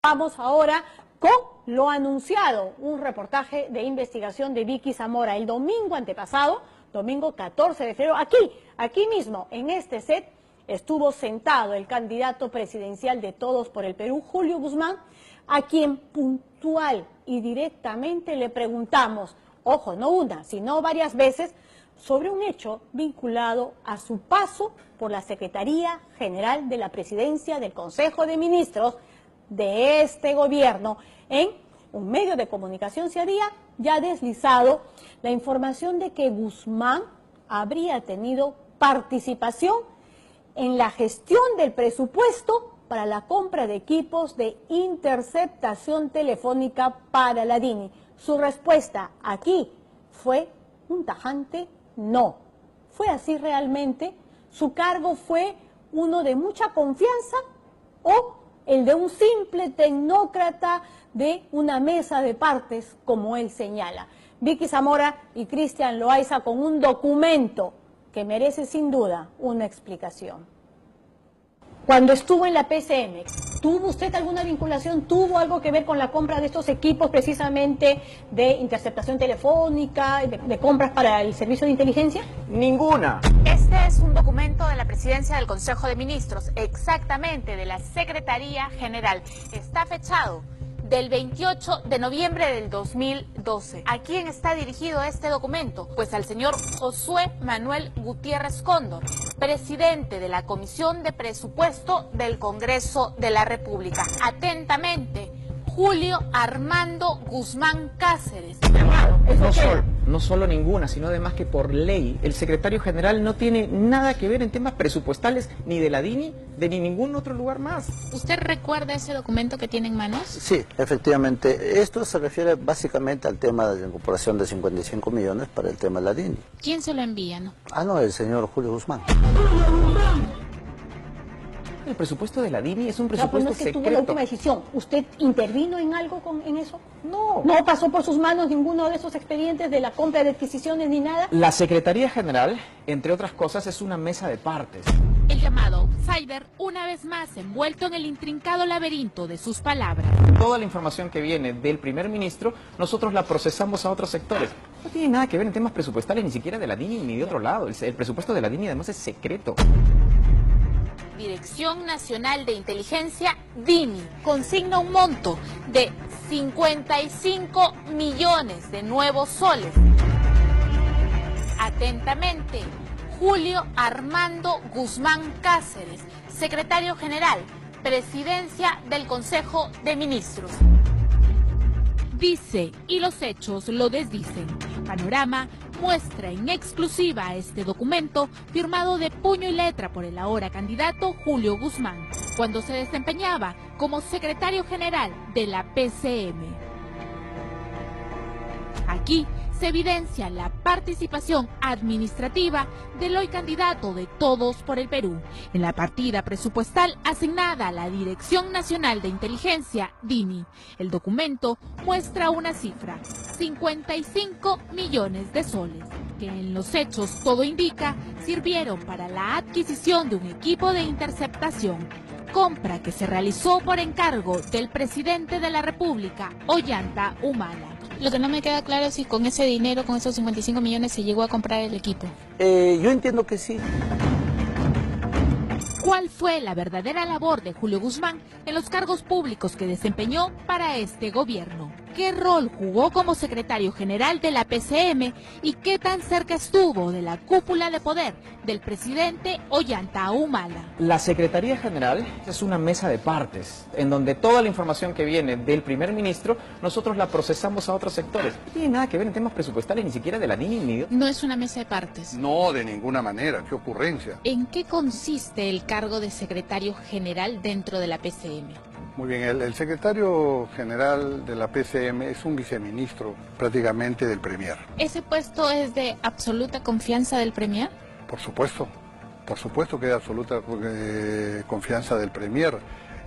Vamos ahora con lo anunciado, un reportaje de investigación de Vicky Zamora. El domingo antepasado, domingo 14 de febrero, aquí mismo, en este set, estuvo sentado el candidato presidencial de Todos por el Perú, Julio Guzmán, a quien puntual y directamente le preguntamos, ojo, no una, sino varias veces, sobre un hecho vinculado a su paso por la Secretaría General de la Presidencia del Consejo de Ministros de este gobierno. En un medio de comunicación se había ya deslizado la información de que Guzmán habría tenido participación en la gestión del presupuesto para la compra de equipos de interceptación telefónica para la DINI. Su respuesta aquí fue un tajante no. ¿Fue así realmente? ¿Su cargo fue uno de mucha confianza o el de un simple tecnócrata de una mesa de partes, como él señala? Vicky Zamora y Cristian Loaiza con un documento que merece sin duda una explicación. Cuando estuvo en la PCM, ¿tuvo usted alguna vinculación, tuvo algo que ver con la compra de estos equipos precisamente de interceptación telefónica, de compras para el servicio de inteligencia? Ninguna. Este es un documento de la Presidencia del Consejo de Ministros, exactamente de la Secretaría General. Está fechado del 28 de noviembre del 2012. ¿A quién está dirigido este documento? Pues al señor Josué Manuel Gutiérrez Cóndor, presidente de la Comisión de Presupuesto del Congreso de la República. Atentamente, Julio Armando Guzmán Cáceres. No solo ninguna, sino además que por ley el secretario general no tiene nada que ver en temas presupuestales ni de la DINI, de ni ningún otro lugar más. ¿Usted recuerda ese documento que tiene en manos? Sí, efectivamente. Esto se refiere básicamente al tema de la incorporación de 55 millones para el tema de la DINI. ¿Quién se lo envía, no? No, el señor Julio Guzmán. El presupuesto de la DINI es un Pues presupuesto no es que secreto. tuvo la última decisión. ¿Usted intervino en algo en eso? No. ¿No pasó por sus manos ninguno de esos expedientes de la compra de adquisiciones ni nada? La Secretaría General, entre otras cosas, es una mesa de partes. El llamado outsider, una vez más envuelto en el intrincado laberinto de sus palabras. Toda la información que viene del primer ministro, nosotros la procesamos a otros sectores. No tiene nada que ver en temas presupuestales, ni siquiera de la DINI ni de otro lado. El presupuesto de la DINI además es secreto. Dirección Nacional de Inteligencia, DINI, consigna un monto de 55 millones de nuevos soles. Atentamente, Julio Armando Guzmán Cáceres, secretario general, Presidencia del Consejo de Ministros. Dice, y los hechos lo desdicen. Panorama muestra en exclusiva este documento firmado de puño y letra por el ahora candidato Julio Guzmán, cuando se desempeñaba como secretario general de la PCM. Aquí se evidencia la participación administrativa del hoy candidato de Todos por el Perú en la partida presupuestal asignada a la Dirección Nacional de Inteligencia, DINI. El documento muestra una cifra, 55 millones de soles, que en los hechos todo indica sirvieron para la adquisición de un equipo de interceptación, compra que se realizó por encargo del presidente de la República, Ollanta Humala. Lo que no me queda claro es si con ese dinero, con esos 55 millones, se llegó a comprar el equipo. Yo entiendo que sí. ¿Cuál fue la verdadera labor de Julio Guzmán en los cargos públicos que desempeñó para este gobierno? ¿Qué rol jugó como secretario general de la PCM y qué tan cerca estuvo de la cúpula de poder del presidente Ollanta Humala? La Secretaría General es una mesa de partes, en donde toda la información que viene del primer ministro, nosotros la procesamos a otros sectores. No tiene nada que ver en temas presupuestales, ni siquiera de la DINI ni de... No es una mesa de partes. No, de ninguna manera, qué ocurrencia. ¿En qué consiste el cargo de secretario general dentro de la PCM? Muy bien, el secretario general de la PCM es un viceministro prácticamente del Premier. ¿Ese puesto es de absoluta confianza del Premier? Por supuesto que es de absoluta confianza del Premier.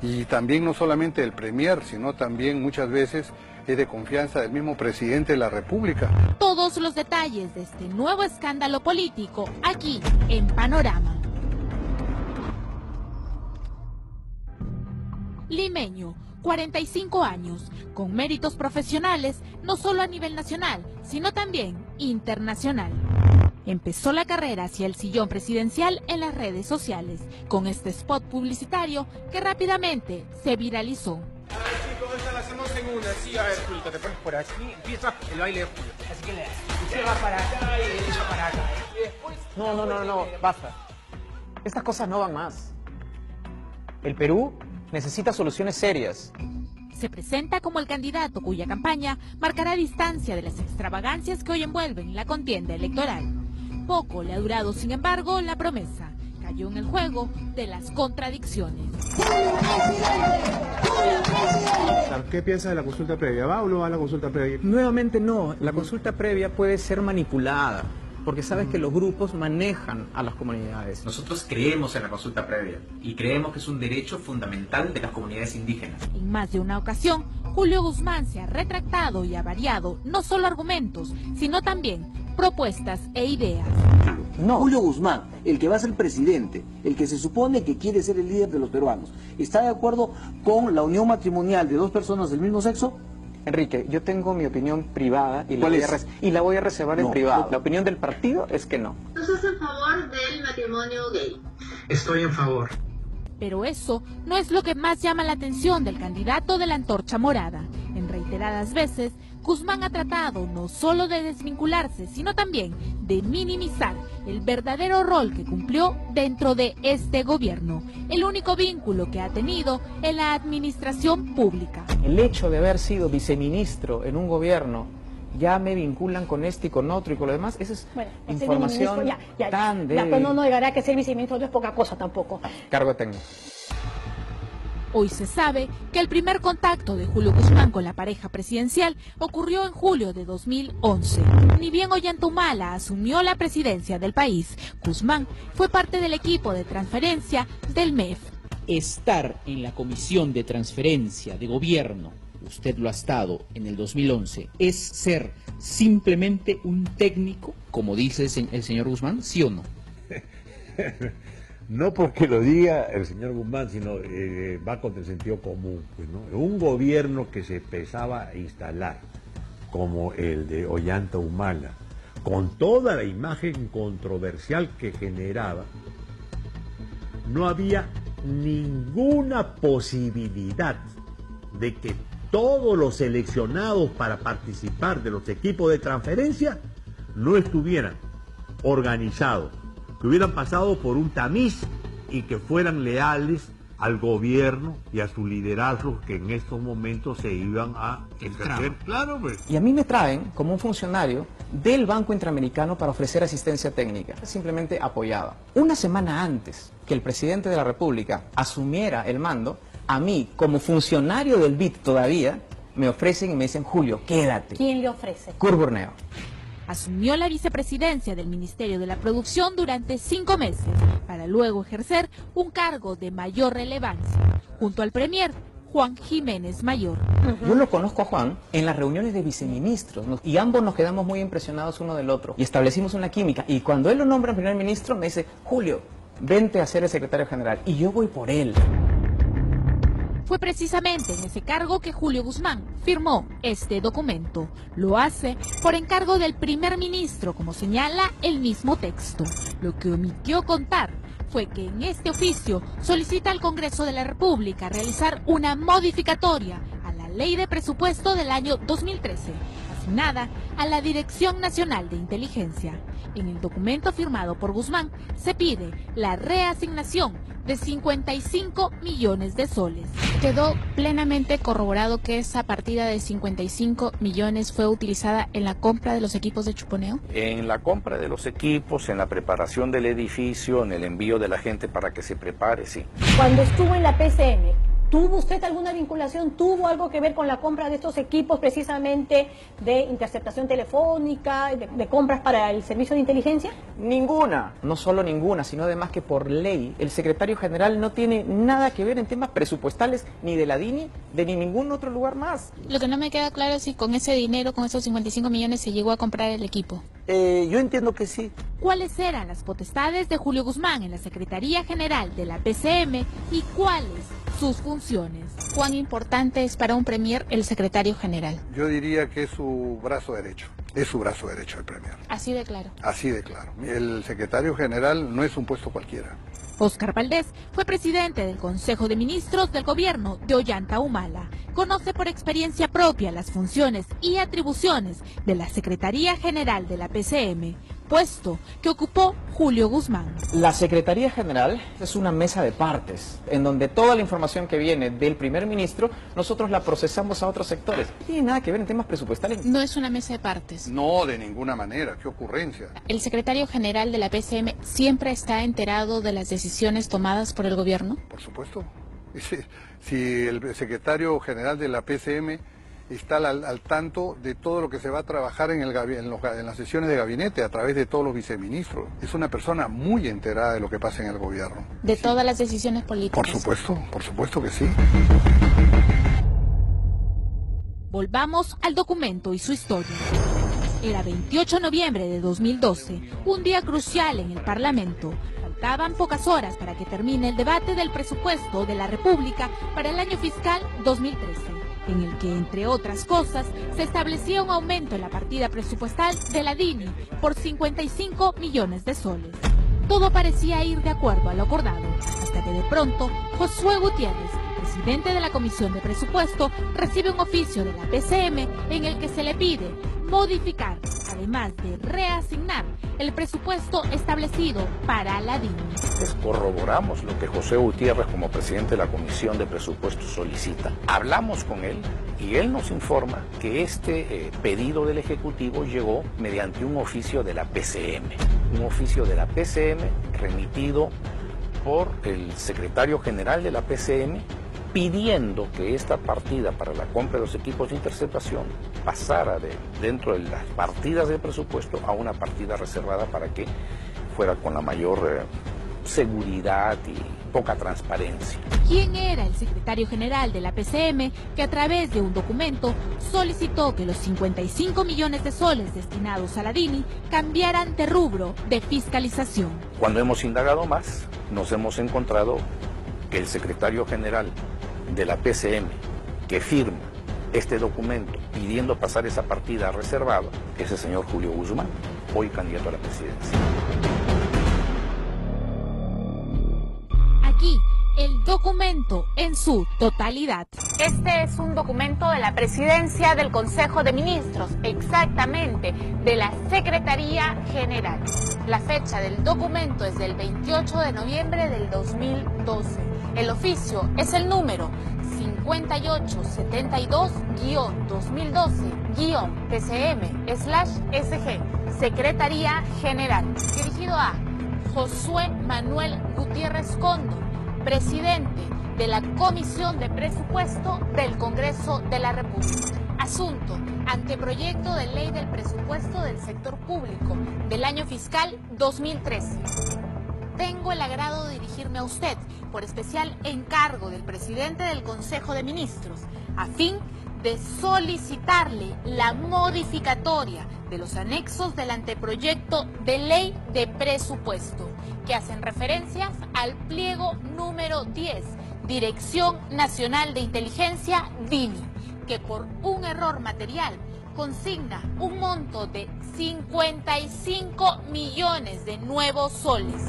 Y también no solamente del Premier, sino también muchas veces es de confianza del mismo presidente de la República. Todos los detalles de este nuevo escándalo político aquí en Panorama. Limeño, 45 años, con méritos profesionales no solo a nivel nacional, sino también internacional. Empezó la carrera hacia el sillón presidencial en las redes sociales, con este spot publicitario que rápidamente se viralizó. A ver, chicos, esta la hacemos en una. Sí, a ver, Julito, te pones por aquí, empieza el baile de Julio. Así que usted va para acá y derecha para acá. Y después... No, basta. Estas cosas no van más. El Perú necesita soluciones serias. Se presenta como el candidato cuya campaña marcará distancia de las extravagancias que hoy envuelven la contienda electoral. Poco le ha durado, sin embargo, la promesa. Cayó en el juego de las contradicciones. ¿Qué piensa de la consulta previa? ¿Va o no va a la consulta previa? Nuevamente no. La consulta previa puede ser manipulada, porque sabes que los grupos manejan a las comunidades. Nosotros creemos en la consulta previa y creemos que es un derecho fundamental de las comunidades indígenas. En más de una ocasión, Julio Guzmán se ha retractado y ha variado no solo argumentos, sino también propuestas e ideas. No. Julio Guzmán, el que va a ser presidente, el que se supone que quiere ser el líder de los peruanos, ¿está de acuerdo con la unión matrimonial de dos personas del mismo sexo? Enrique, yo tengo mi opinión privada y la voy a reservar en No. privado. La opinión del partido es que no. ¿Estás en favor del matrimonio gay? Estoy en favor. Pero eso no es lo que más llama la atención del candidato de la antorcha morada. En reiteradas veces, Guzmán ha tratado no solo de desvincularse, sino también de minimizar el verdadero rol que cumplió dentro de este gobierno, el único vínculo que ha tenido en la administración pública. El hecho de haber sido viceministro en un gobierno, ya me vinculan con este y con otro y con lo demás, esa es información tan débil. Pues no llegará a que ser viceministro no es poca cosa tampoco. Cargo técnico. Hoy se sabe que el primer contacto de Julio Guzmán con la pareja presidencial ocurrió en julio de 2011. Ni bien Ollanta Humala asumió la presidencia del país, Guzmán fue parte del equipo de transferencia del MEF. Estar en la Comisión de Transferencia de Gobierno, usted lo ha estado en el 2011, ¿es ser simplemente un técnico, como dice el señor Guzmán, sí o no? No porque lo diga el señor Guzmán, sino va contra el sentido común. Pues, ¿no? Un gobierno que se empezaba a instalar, como el de Ollanta Humala, con toda la imagen controversial que generaba, no había ninguna posibilidad de que todos los seleccionados para participar de los equipos de transferencia no estuvieran organizados, que hubieran pasado por un tamiz y que fueran leales al gobierno y a su liderazgo que en estos momentos se iban a ejercer. Claro, pues. Y a mí me traen como un funcionario del Banco Interamericano para ofrecer asistencia técnica. Simplemente apoyaba. Una semana antes que el presidente de la República asumiera el mando, a mí, como funcionario del BID todavía, me ofrecen y me dicen, Julio, quédate. ¿Quién le ofrece? Kurt Burneo. Asumió la vicepresidencia del Ministerio de la Producción durante 5 meses, para luego ejercer un cargo de mayor relevancia, junto al premier Juan Jiménez Mayor. Yo lo conozco a Juan en las reuniones de viceministros, y ambos nos quedamos muy impresionados uno del otro, y establecimos una química, y cuando él lo nombra primer ministro, me dice, Julio, vente a ser el secretario general, y yo voy por él. Fue precisamente en ese cargo que Julio Guzmán firmó este documento. Lo hace por encargo del primer ministro, como señala el mismo texto. Lo que omitió contar fue que en este oficio solicita al Congreso de la República realizar una modificatoria a la Ley de Presupuesto del año 2013, asignada a la Dirección Nacional de Inteligencia. En el documento firmado por Guzmán se pide la reasignación de 55 millones de soles. ¿Quedó plenamente corroborado que esa partida de 55 millones fue utilizada en la compra de los equipos de chuponeo? En la compra de los equipos, en la preparación del edificio, en el envío de la gente para que se prepare, sí. Cuando estuvo en la PCM, ¿tuvo usted alguna vinculación? ¿Tuvo algo que ver con la compra de estos equipos precisamente de interceptación telefónica, de compras para el servicio de inteligencia? Ninguna, no solo ninguna, sino además que por ley el secretario general no tiene nada que ver en temas presupuestales ni de la DINI, de ni ningún otro lugar más. Lo que no me queda claro es si con ese dinero, con esos 55 millones, se llegó a comprar el equipo. Yo entiendo que sí. ¿Cuáles eran las potestades de Julio Guzmán en la Secretaría General de la PCM y cuáles sus funciones. ¿Cuán importante es para un premier el secretario general? Yo diría que es su brazo derecho. Es su brazo derecho el premier. Así de claro. Así de claro. El secretario general no es un puesto cualquiera. Óscar Valdés fue presidente del Consejo de Ministros del gobierno de Ollanta Humala. Conoce por experiencia propia las funciones y atribuciones de la Secretaría General de la PCM, puesto que ocupó Julio Guzmán. La Secretaría General es una mesa de partes, en donde toda la información que viene del primer ministro, nosotros la procesamos a otros sectores. No tiene nada que ver en temas presupuestales. No es una mesa de partes. No, de ninguna manera. ¿Qué ocurrencia? ¿El secretario general de la PCM siempre está enterado de las decisiones tomadas por el gobierno? Por supuesto. Si el secretario general de la PCM está al tanto de todo lo que se va a trabajar en las sesiones de gabinete a través de todos los viceministros. Es una persona muy enterada de lo que pasa en el gobierno. ¿De todas las decisiones políticas? Por supuesto que sí. Volvamos al documento y su historia. Era 28 de noviembre de 2012, un día crucial en el Parlamento. Faltaban pocas horas para que termine el debate del presupuesto de la República para el año fiscal 2013, en el que, entre otras cosas, se establecía un aumento en la partida presupuestal de la DINI por 55 millones de soles. Todo parecía ir de acuerdo a lo acordado, hasta que de pronto Josué Gutiérrez, presidente de la Comisión de Presupuesto, recibe un oficio de la PCM en el que se le pide modificar, además de reasignar, el presupuesto establecido para la DINI. Corroboramos lo que José Gutiérrez, como presidente de la Comisión de Presupuestos, solicita. Hablamos con él y él nos informa que este pedido del Ejecutivo llegó mediante un oficio de la PCM. Un oficio de la PCM remitido por el secretario general de la PCM, pidiendo que esta partida para la compra de los equipos de interceptación pasara dentro de las partidas de presupuesto a una partida reservada para que fuera con la mayor seguridad y poca transparencia. ¿Quién era el secretario general de la PCM que a través de un documento solicitó que los 55 millones de soles destinados a la DINI cambiaran de rubro de fiscalización? Cuando hemos indagado más, nos hemos encontrado que el secretario general de la PCM que firma este documento pidiendo pasar esa partida reservada es el señor Julio Guzmán, hoy candidato a la presidencia. Aquí, el documento en su totalidad. Este es un documento de la Presidencia del Consejo de Ministros, exactamente de la Secretaría General. La fecha del documento es del 28 de noviembre del 2012. El oficio es el número 5872-2012-PCM/SG, Secretaría General, dirigido a Josué Manuel Gutiérrez Cóndor, presidente de la Comisión de Presupuesto del Congreso de la República. Asunto: anteproyecto de ley del presupuesto del sector público del año fiscal 2013. Tengo el agrado de dirigirme a usted por especial encargo del presidente del Consejo de Ministros, a fin de solicitarle la modificatoria de los anexos del anteproyecto de ley de presupuesto, que hacen referencias al pliego número 10, Dirección Nacional de Inteligencia, DINI, que por un error material consigna un monto de 55 millones de nuevos soles.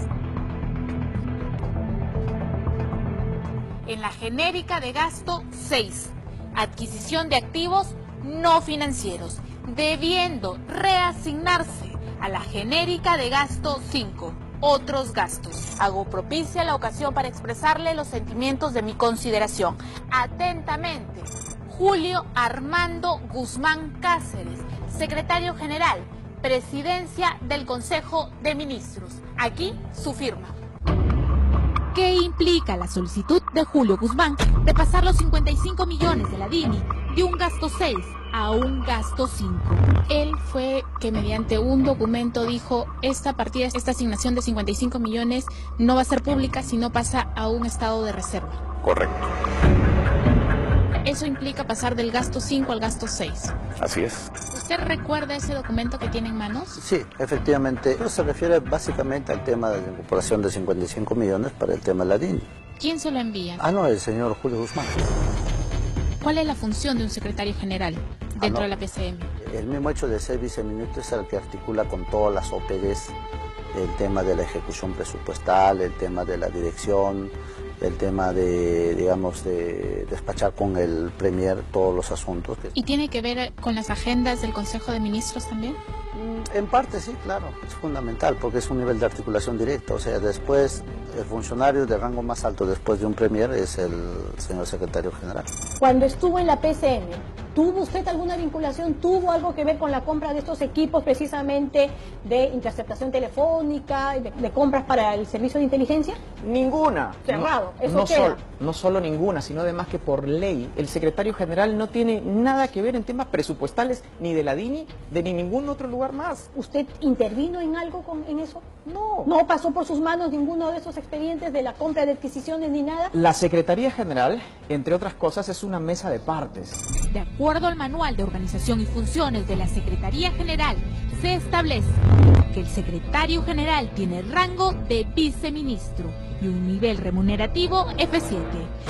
En la genérica de gasto 6, adquisición de activos no financieros, debiendo reasignarse a la genérica de gasto 5, otros gastos. Hago propicia la ocasión para expresarle los sentimientos de mi consideración. Atentamente, Julio Armando Guzmán Cáceres, secretario general, Presidencia del Consejo de Ministros. Aquí su firma. ¿Qué implica la solicitud de Julio Guzmán de pasar los 55 millones de la DINI de un gasto 6 a un gasto 5? Él fue que mediante un documento dijo: esta partida, esta asignación de 55 millones no va a ser pública si no pasa a un estado de reserva. Correcto. Eso implica pasar del gasto 5 al gasto 6. Así es. ¿Usted recuerda ese documento que tiene en manos? Sí, efectivamente. Pero se refiere básicamente al tema de la incorporación de 55 millones para el tema de la DINI. ¿Quién se lo envía? No, el señor Julio Guzmán. ¿Cuál es la función de un secretario general dentro de la PCM? El mismo hecho de ser viceministro es el que articula con todas las OPDs el tema de la ejecución presupuestal, el tema de la dirección, el tema de, digamos, de despachar con el Premier todos los asuntos. ¿Y tiene que ver con las agendas del Consejo de Ministros también? En parte sí, claro, es fundamental porque es un nivel de articulación directa, o sea, después el funcionario de rango más alto después de un Premier es el señor secretario general. Cuando estuvo en la PCM, ¿tuvo usted alguna vinculación, tuvo algo que ver con la compra de estos equipos precisamente de interceptación telefónica, de compras para el servicio de inteligencia? Ninguna. Cerrado, no solo ninguna, sino además que por ley el secretario general no tiene nada que ver en temas presupuestales ni de la DINI, de ni ningún otro lugar más. ¿Usted intervino en algo en eso? No. ¿No pasó por sus manos ninguno de esos expedientes de la compra de adquisiciones ni nada? La Secretaría General, entre otras cosas, es una mesa de partes. De acuerdo al Manual de Organización y Funciones de la Secretaría General, se establece que el secretario general tiene rango de viceministro y un nivel remunerativo F7.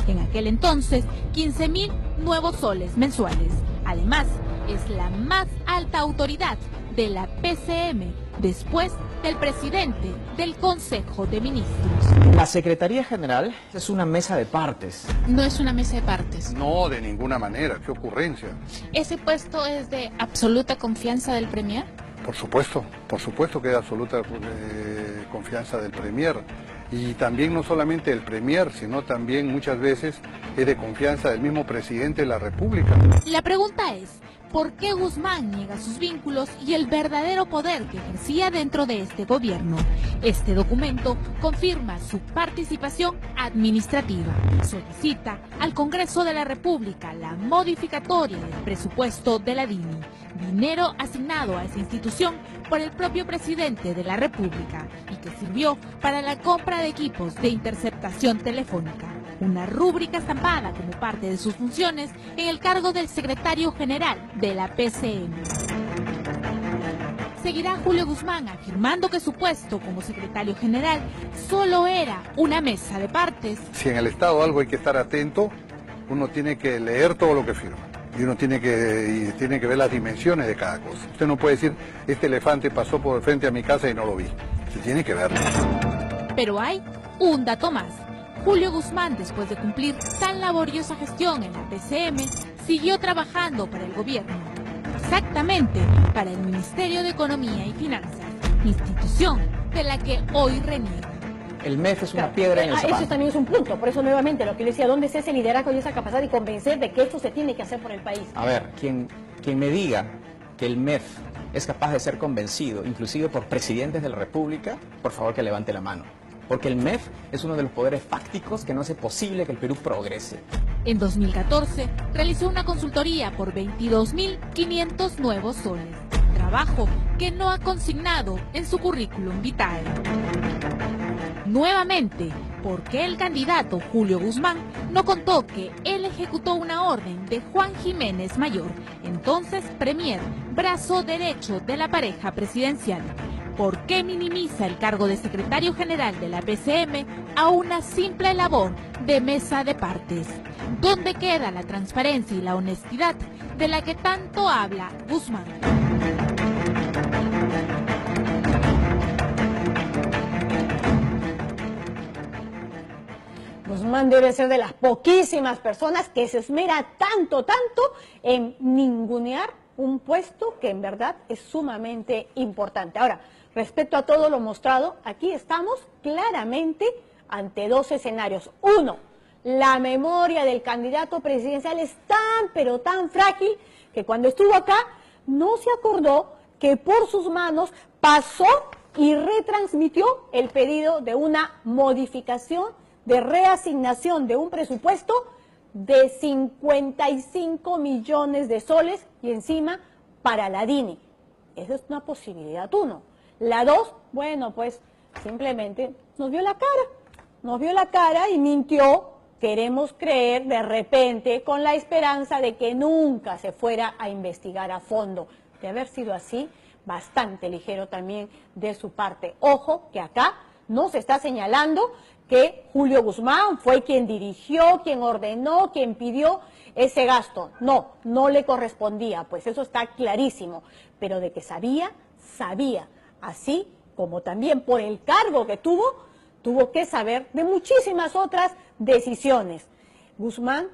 En aquel entonces, 15.000 nuevos soles mensuales. Además, es la más alta autoridad de la PCM después del presidente del Consejo de Ministros. La Secretaría General es una mesa de partes. No es una mesa de partes. No, de ninguna manera, qué ocurrencia. ¿Ese puesto es de absoluta confianza del Premier? Por supuesto que es de absoluta confianza del Premier. Y también no solamente del Premier, sino también muchas veces es de confianza del mismo presidente de la República. La pregunta es, ¿por qué Guzmán niega sus vínculos y el verdadero poder que ejercía dentro de este gobierno? Este documento confirma su participación administrativa. Solicita al Congreso de la República la modificatoria del presupuesto de la DINI, dinero asignado a esa institución por el propio presidente de la República y que sirvió para la compra de equipos de interceptación telefónica. Una rúbrica estampada como parte de sus funciones en el cargo del secretario general de la PCM. Seguirá Julio Guzmán afirmando que su puesto como secretario general solo era una mesa de partes. Si en el Estado algo hay que estar atento, uno tiene que leer todo lo que firma. Y uno tiene que ver las dimensiones de cada cosa. Usted no puede decir, este elefante pasó por frente a mi casa y no lo vi. Se tiene que verlo. Pero hay un dato más. Julio Guzmán, después de cumplir tan laboriosa gestión en la PCM, siguió trabajando para el gobierno, exactamente para el Ministerio de Economía y Finanzas, institución de la que hoy reniega. El MEF es una piedra en el zapato. Eso también es un punto, por eso nuevamente lo que le decía, ¿dónde está ese liderazgo y esa capacidad de convencer de que esto se tiene que hacer por el país? A ver, quien me diga que el MEF es capaz de ser convencido, inclusive por presidentes de la República, por favor que levante la mano. Porque el MEF es uno de los poderes fácticos que no hace posible que el Perú progrese. En 2014 realizó una consultoría por 22.500 nuevos soles, trabajo que no ha consignado en su currículum vitae. Nuevamente, ¿por qué el candidato Julio Guzmán no contó que él ejecutó una orden de Juan Jiménez Mayor, entonces Premier, brazo derecho de la pareja presidencial? ¿Por qué minimiza el cargo de secretario general de la PCM a una simple labor de mesa de partes? ¿Dónde queda la transparencia y la honestidad de la que tanto habla Guzmán? Guzmán debe ser de las poquísimas personas que se esmera tanto en ningunear un puesto que en verdad es sumamente importante. Ahora, respecto a todo lo mostrado, aquí estamos claramente ante dos escenarios. Uno, la memoria del candidato presidencial es tan, pero tan frágil que cuando estuvo acá no se acordó que por sus manos pasó y retransmitió el pedido de una modificación, de reasignación de un presupuesto de 55 millones de soles y encima para la DINI. Esa es una posibilidad, uno. La dos, bueno, pues simplemente nos vio la cara y mintió. Queremos creer de repente con la esperanza de que nunca se fuera a investigar a fondo. De haber sido así, bastante ligero también de su parte. Ojo que acá no se está señalando que Julio Guzmán fue quien dirigió, quien ordenó, quien pidió ese gasto. No, no le correspondía, pues eso está clarísimo. Pero de que sabía, sabía. Así como también por el cargo que tuvo que saber de muchísimas otras decisiones. Guzmán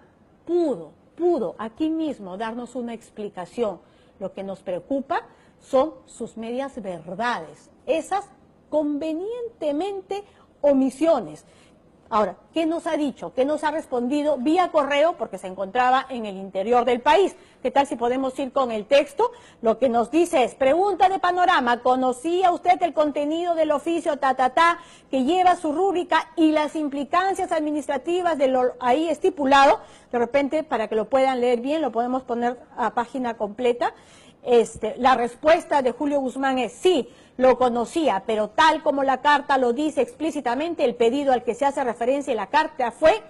pudo aquí mismo darnos una explicación. Lo que nos preocupa son sus medias verdades, esas convenientemente omisiones. Ahora, ¿qué nos ha dicho? ¿Qué nos ha respondido vía correo? Porque se encontraba en el interior del país. ¿Qué tal si podemos ir con el texto? Lo que nos dice es, pregunta de Panorama, ¿conocía usted el contenido del oficio que lleva su rúbrica y las implicancias administrativas de lo ahí estipulado? De repente, para que lo puedan leer bien, lo podemos poner a página completa. La respuesta de Julio Guzmán es sí, lo conocía, pero tal como la carta lo dice explícitamente, el pedido al que se hace referencia en la carta fue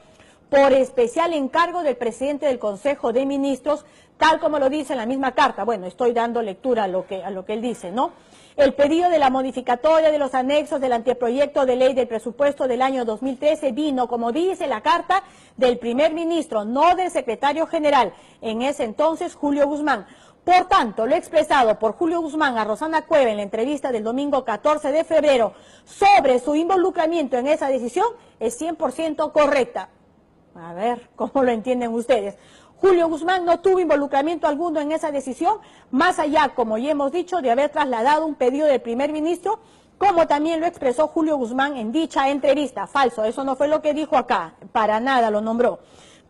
por especial encargo del presidente del Consejo de Ministros, tal como lo dice en la misma carta. Bueno, estoy dando lectura a lo que él dice, ¿no? El pedido de la modificatoria de los anexos del anteproyecto de ley del presupuesto del año 2013 vino, como dice la carta, del primer ministro, no del secretario general, en ese entonces Julio Guzmán. Por tanto, lo expresado por Julio Guzmán a Rosana Cueva en la entrevista del domingo 14 de febrero sobre su involucramiento en esa decisión es 100% correcta. A ver, ¿cómo lo entienden ustedes? Julio Guzmán no tuvo involucramiento alguno en esa decisión, más allá, como ya hemos dicho, de haber trasladado un pedido del primer ministro, como también lo expresó Julio Guzmán en dicha entrevista. Falso, eso no fue lo que dijo acá, para nada lo nombró.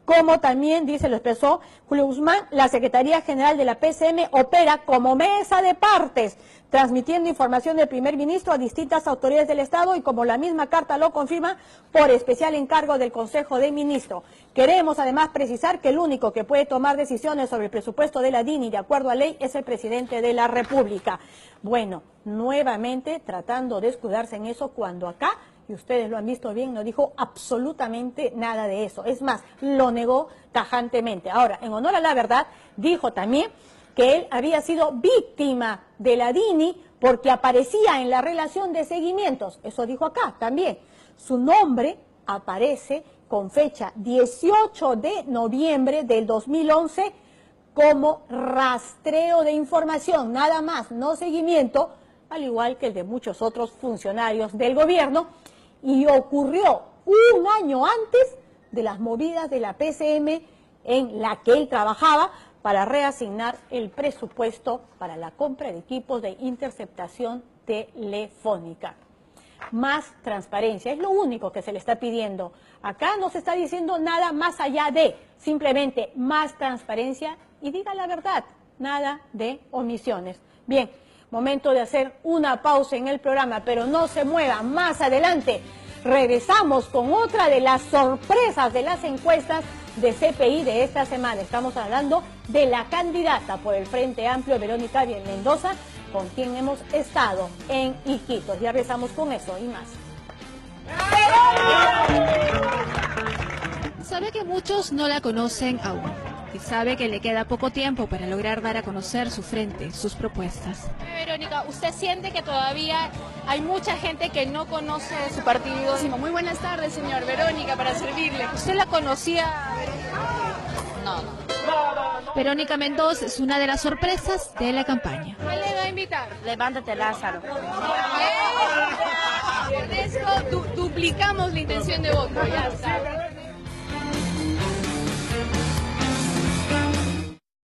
Como también, dice, lo expresó Julio Guzmán, la Secretaría General de la PCM opera como mesa de partes, transmitiendo información del primer ministro a distintas autoridades del Estado y, como la misma carta lo confirma, por especial encargo del Consejo de Ministros. Queremos además precisar que el único que puede tomar decisiones sobre el presupuesto de la DINI de acuerdo a ley es el presidente de la República. Bueno, nuevamente tratando de escudarse en eso cuando acá, y ustedes lo han visto bien, no dijo absolutamente nada de eso. Es más, lo negó tajantemente. Ahora, en honor a la verdad, dijo también que él había sido víctima de la DINI porque aparecía en la relación de seguimientos. Eso dijo acá también. Su nombre aparece con fecha 18 de noviembre del 2011 como rastreo de información, nada más, no seguimiento, al igual que el de muchos otros funcionarios del gobierno. Y ocurrió un año antes de las movidas de la PCM en la que él trabajaba para reasignar el presupuesto para la compra de equipos de interceptación telefónica. Más transparencia, es lo único que se le está pidiendo. Acá no se está diciendo nada más allá de, simplemente más transparencia y diga la verdad, nada de omisiones. Bien. Momento de hacer una pausa en el programa, pero no se mueva. Más adelante regresamos con otra de las sorpresas de las encuestas de CPI de esta semana. Estamos hablando de la candidata por el Frente Amplio, Verónica Mendoza, con quien hemos estado en Iquitos. Ya regresamos con eso y más. Sabe que muchos no la conocen aún. Y sabe que le queda poco tiempo para lograr dar a conocer su frente, sus propuestas. Verónica, ¿usted siente que todavía hay mucha gente que no conoce su partido? Sí, muy buenas tardes, señor. Verónica, para servirle. ¿Usted la conocía? No. Verónica Mendoza es una de las sorpresas de la campaña. ¿Quién le va a invitar? Levántate, Lázaro. Por eso duplicamos la intención de voto, ya está.